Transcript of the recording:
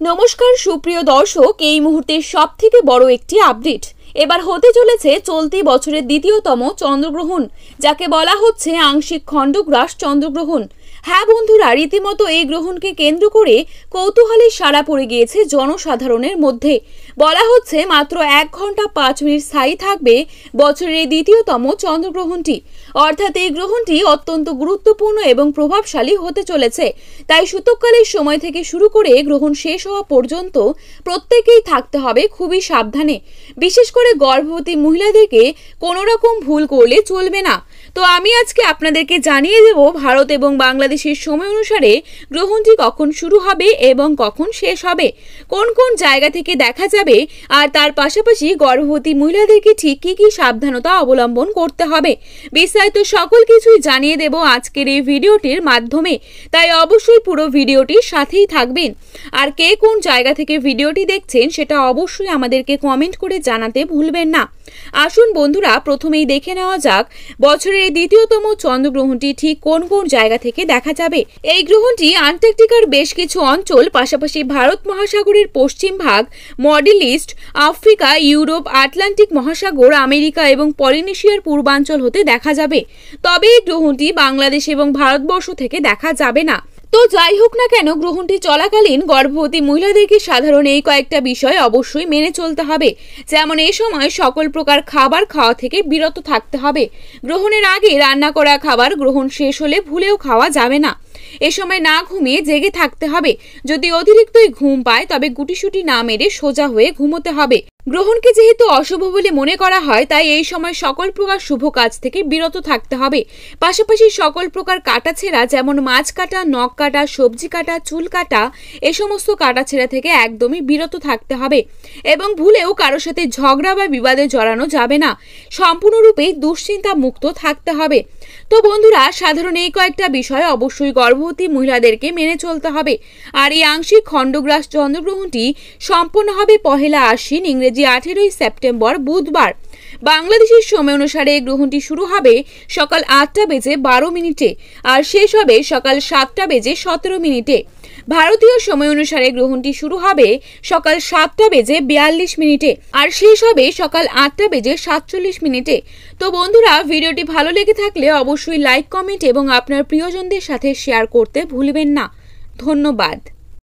নমস্কার সুপ্রিয় দর্শক, এই মুহূর্তে সবথেকে বড় একটি আপডেট। এবার হতে চলেছে চলতি বছরের দ্বিতীয়তম চন্দ্রগ্রহণ, যাকে বলা হচ্ছে আংশিক খণ্ডগ্রাস চন্দ্রগ্রহণ। হ্যাঁ বন্ধুরা, রীতিমতো এই গ্রহণকে কেন্দ্র করে কৌতূহলী সাড়া পড়ে গিয়েছে জনসাধারণের মধ্যে। বলা হচ্ছে মাত্র 1 ঘন্টা 5 মিনিট স্থায়ী থাকবে বছরের এই দ্বিতীয়তম চন্দ্রগ্রহণটি। অর্থাৎ এই গ্রহণটি অত্যন্ত গুরুত্বপূর্ণ এবং প্রভাবশালী হতে চলেছে। তাই সূতককালের সময় থেকে শুরু করে গ্রহণ শেষ হওয়া পর্যন্ত প্রত্যেকেই থাকতে হবে খুবই সাবধানে। বিশেষ করে গর্ভবতী মহিলাদেরকে কোনো রকম ভুল করলে চলবে না। তো আমি আজকে আপনাদেরকে জানিয়ে দেব ভারত এবং বাংলাদেশের সময় অনুসারে গ্রহণটি কখন শুরু হবে এবং কখন শেষ হবে, কোন কোন জায়গা থেকে দেখা যাবে, আর তার পাশাপাশি গর্ভবতী মহিলাদেরকে ঠিক কি কি সাবধানতা অবলম্বন করতে হবে। বিস্তারিত সকল কিছুই জানিয়ে দেব আজকের এই ভিডিওটির মাধ্যমে। তাই অবশ্যই পুরো ভিডিওটির সাথেই থাকবেন। আর কে কোন জায়গা থেকে ভিডিওটি দেখছেন সেটা অবশ্যই আমাদেরকে কমেন্ট করে জানাতে ভুলবেন না। আসুন বন্ধুরা, প্রথমেই দেখে নেওয়া যাক বছরের এই দ্বিতীয়তম চন্দ্রগ্রহণটি ঠিক কোন কোন জায়গা থেকে দেখা যাবে। এই গ্রহণটি আন্টার্কটিকার বেশ কিছু অঞ্চল, পাশাপাশি ভারত মহাসাগরের পশ্চিম ভাগ, model east, Africa, Europe, Atlantic মহাসাগর, আমেরিকা এবং পলিনেশিয়ার পূর্বাঞ্চল হতে দেখা যাবে। তবে এই গ্রহণটি বাংলাদেশ এবং ভারতবর্ষ থেকে দেখা যাবে না। তো যাই হোক না কেন, গ্রহণটি চলাকালীন গর্ভবতী মহিলাদেরকে সাধারণ এই কয়েকটা বিষয় অবশ্যই মেনে চলতে হবে। যেমন এই সময় সকল প্রকার খাবার খাওয়া থেকে বিরত থাকতে হবে। গ্রহণের আগে রান্না করা খাবার গ্রহণ শেষ হলে ভুলেও খাওয়া যাবে না। এ সময় না ঘুমিয়ে জেগে থাকতে হবে। যদি অতিরিক্তই ঘুম পায় তবে গুটিসুটি না মেরে সোজা হয়ে ঘুমোতে হবে। গ্রহণকে যেহেতু অশুভ বলে মনে করা হয়, তাই এই সময় সকল প্রকার শুভ কাজ থেকে বিরত থাকতে হবে। পাশাপাশি সকল প্রকার কাটাছেঁড়া, যেমন মাছ কাটা, নখ কাটা, সবজি কাটা, চুল কাটা, এ সমস্ত কাটাছেঁড়া থেকে একদমই বিরত থাকতে হবে। এবং ভুলেও কারোর সাথে ঝগড়া বা বিবাদে জড়ানো যাবে না। সম্পূর্ণরূপে দুশ্চিন্তা মুক্ত থাকতে হবে। তো বন্ধুরা, সাধারণ এই কয়েকটা বিষয় অবশ্যই গর্ভবতী মহিলাদেরকে মেনে চলতে হবে। আর এই আংশিক খণ্ডগ্রাস চন্দ্রগ্রহণটি সম্পন্ন হবে 1 আশ্বিন, ইংরেজি 18 সেপ্টেম্বর বুধবার। বাংলাদেশের সময় অনুসারে গ্রহণটি শুরু হবে সকাল 8টা বেজে 12 মিনিটে আর শেষ হবে সকাল 7টা বেজে 17 মিনিটে। ভারতীয় সময় অনুসারে গ্রহণটি শুরু হবে সকাল 7টা বেজে 42 মিনিটে আর শেষ হবে সকাল 8টা বেজে 47 মিনিটে। তো বন্ধুরা, ভিডিওটি ভালো লেগে থাকলে অবশ্যই লাইক, কমেন্ট এবং আপনার প্রিয়জনদের সাথে শেয়ার করতে ভুলবেন না। ধন্যবাদ।